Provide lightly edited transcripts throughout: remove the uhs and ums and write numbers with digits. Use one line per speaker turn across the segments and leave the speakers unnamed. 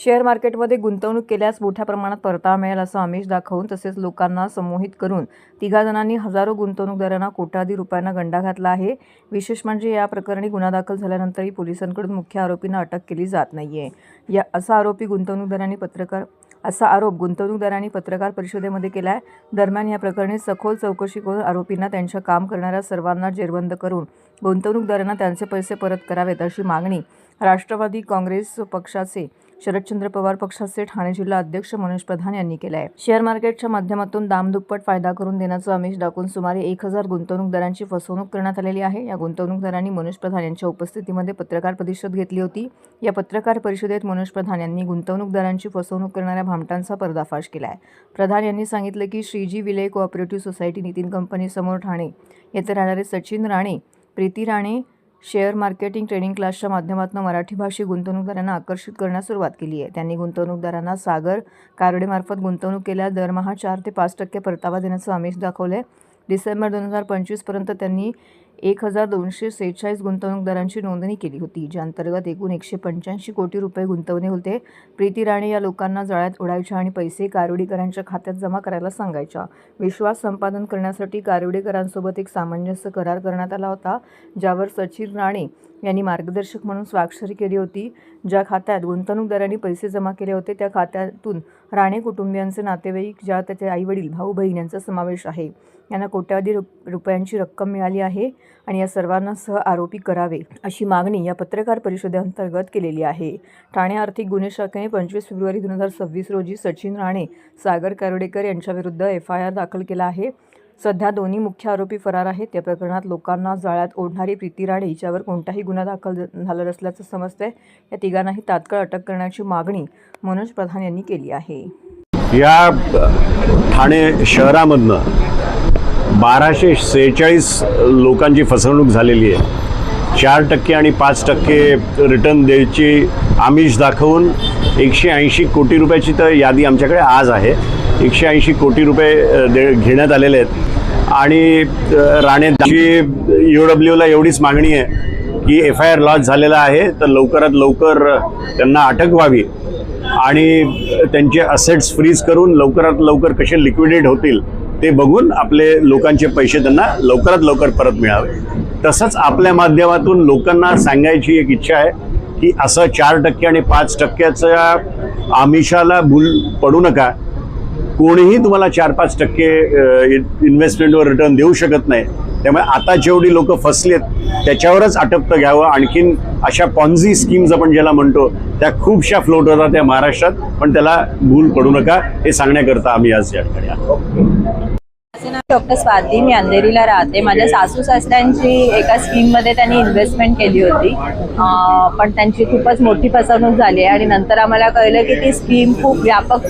Share मार्केटमध्ये गुंतवणूक केल्यास मोठ्या प्रमाणात परतावा मिळेल असं आमिष दाखवून तसेच लोकांना संमोहित करून तिघा जणांनी हजारो गुंतवणूकदारांना कोट्यावधी रुपयांना गंडा घातला आहे। विशेष म्हणजे या प्रकरणी गुन्हा दाखल झाल्यानंतरही पोलिसांकडून मुख्य आरोपींना अटक केली जात नाहीये। असा आरोप गुंतवणूकदारांनी पत्रकार परिषदेमध्ये केलाय। दरम्यान या प्रकरणी सखोल चौकशी करून आरोपींना त्यांच्या काम करणाऱ्या सर्वांना जेरबंद करून गुंतवणूकदारांना त्यांचे पैसे परत करावेत अशी मागणी राष्ट्रवादी काँग्रेस पक्षाचे शरदचंद्र पवार पक्षाचे ठाणे जिल्हा अध्यक्ष मनोज प्रधान यांनी केले आहे। शेअर मार्केटच्या माध्यमातून दामदुप्पट फायदा करून देण्याचं आमिष दाखवून सुमारे 1000 गुंतवणूकदारांची फसवणूक करण्यात आलेली आहे। या गुंतवणूकदारांनी मनोज प्रधान यांच्या उपस्थितीमध्ये पत्रकार परिषद घेतली होती। या पत्रकार परिषदेत मनोज प्रधान यांनी गुंतवणूकदारांची फसवणूक करणाऱ्या भामटांचा पर्दाफाश केला आहे। प्रधान यांनी सांगितले की श्रीजी विलय कोऑपरेटिव्ह सोसायटी नितीन कंपनी समोर ठाणे येथे राहणारे Sachin Rane, Preeti Rane share marketing training क्लासच्या माध्यमातून मराठी भाषी गुंतवणूकदारांना आकर्षित करण्यास सुरुवात केली आहे। त्यांनी गुंतवणूकदारांना सागर कारवडेमार्फत गुंतवणूक केल्यास दरमहा 4 ते 5% परतावा देण्याचं आमिष दाखवले। डिसेंबर 2025 पर्यंत त्यांनी 1246 गुंतवणूकदारांची नोंदणी केली होती, ज्या अंतर्गत एकूण 185 कोटी रुपये गुंतवले होते। प्रीती राणे या लोकांना जाळ्यात उडायच्या आणि पैसे कारवडेकरांच्या खात्यात जमा करायला सांगायच्या। विश्वास संपादन करण्यासाठी कारवडेकरांसोबत एक सामंजस्य करार करण्यात आला होता, ज्यावर सचिन राणे यांनी मार्गदर्शक म्हणून स्वाक्षरी केली होती। ज्या खात्यात गुंतवणूकदारांनी पैसे जमा केले होते त्या खात्यातून राणे कुटुंबियांचे नातेवाईक, ज्यात त्याचे आईवडील, भाऊ बहीण यांचा समावेश आहे, यांना कोट्यावधी रुपयांची रक्कम मिळाली आहे आणि या सर्वांना सह आरोपी करावे अशी मागणी या पत्रकार परिषदेअंतर्गत केलेली आहे। ठाणे आर्थिक गुन्हे शाखेने 25 फेब्रुवारी 2026 रोजी सचिन राणे, सागर कारवडेकर यांच्याविरुद्ध FIR दाखल केला आहे। सध्या दोन्ही मुख्य आरोपी फरार आहेत। या प्रकरणात लोकांना जाळ्यात ओढणारी प्रीती राणे हिच्यावर कोणताही गुन्हा दाखल झाला नसल्याचं समजतंय। या तिघांनाही तात्काळ अटक करण्याची मागणी मनोज प्रधान यांनी केली आहे।
या ठाणे शहरामधनं 1246 लोकांची फसवणूक झालेली आहे। 4% आणि 5% रिटर्न द्यायची आमिष दाखवून 180 कोटी रुपयाची तर यादी आमच्याकडे आज आहे। 180 कोटी रुपये घेण्यात आलेले आहेत आणि राणेची EOWला एवढीच मागणी आहे की FIR लॉन्च झालेला आहे तर लवकरात लवकर त्यांना अटक व्हावी आणि त्यांचे असेट्स फ्रीज करून लवकरात लवकर कसे लिक्विडेट होतील ते बघून आपले लोकांचे पैसे त्यांना लवकरात लवकर परत मिळावे। तसंच आपल्या माध्यमातून लोकांना सांगायची एक इच्छा आहे की असं 4% आणि 5%च्या आमिषाला भूल पडू नका। कोणीही तुम्हाला 4-5% इन्व्हेस्टमेंटवर रिटर्न देऊ शकत नाही। त्यामुळे आता जेवढी लोक फसलेत त्याच्यावरच आटपतं घ्यावं। आणखीन अशा पॉन्झी स्कीम्स आपण ज्याला म्हणतो त्या खूपशा फ्लोट होतात त्या महाराष्ट्रात, पण त्याला भूल पडू नका हे सांगण्याकरता आम्ही आज या ठिकाणी आलो।
डॉक्टर स्वाती, मी अंधेरीला राहते। माझ्या सासू सासऱ्यांची एका स्कीममध्ये त्यांनी इन्व्हेस्टमेंट केली होती, पण त्यांची खूपच मोठी फसवणूक झाली आणि नंतर आम्हाला कळलं की ती स्कीम खूप व्यापक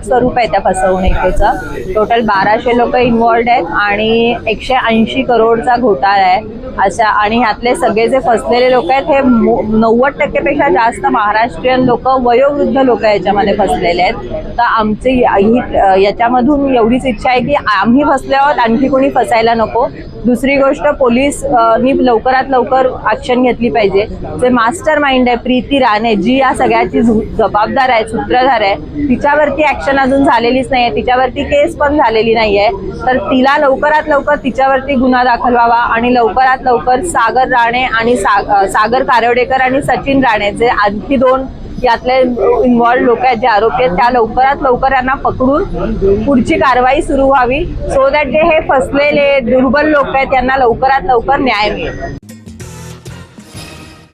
स्वरूप आहे त्या फसवणुकीचं। टोटल 1200 लोक इन्व्हॉल्ड आहेत आणि 180 करोडचा घोटाळा आहे अशा। आणि ह्यातले सगळे जे फसलेले लोक आहेत हे 90% पेक्षा जास्त महाराष्ट्रीयन लोक, वयोवृद्ध लोक याच्यामध्ये फसलेले आहेत। तर आमची याच्यामधून एवढीच इच्छा आहे की आम्ही फसले आहोत, आणखी कोणी फसायला नको। दुसरी गोष्ट, पोलिसनी लवकरात लवकर ऍक्शन घेतली पाहिजे। जे मास्टर माइंड आहे प्रीती राणे, जी या सगळ्याची जबाबदार आहे, सूत्रधार आहे, तिच्यावरती ऍक्शन अजून झालेलीच नाही आहे, तिच्यावरती केस पण झालेली नाही आहे। तर तिला लवकरात लवकर तिच्यावरती गुन्हा दाखल व्हावा आणि लवकरात लवकर सागर राणे आणि सागर कारवडेकर आणि सचिन राणे, जे आणखी 2 यातले इन्व्हॉल्ड लोक आहेत, जे आरोपी आहेत, त्या लवकरात लवकर यांना पकडून पुढची कारवाई सुरू व्हावी, सो दॅट जे हे फसलेले दुर्बल लोक आहेत त्यांना लवकरात लवकर न्याय मिळेल।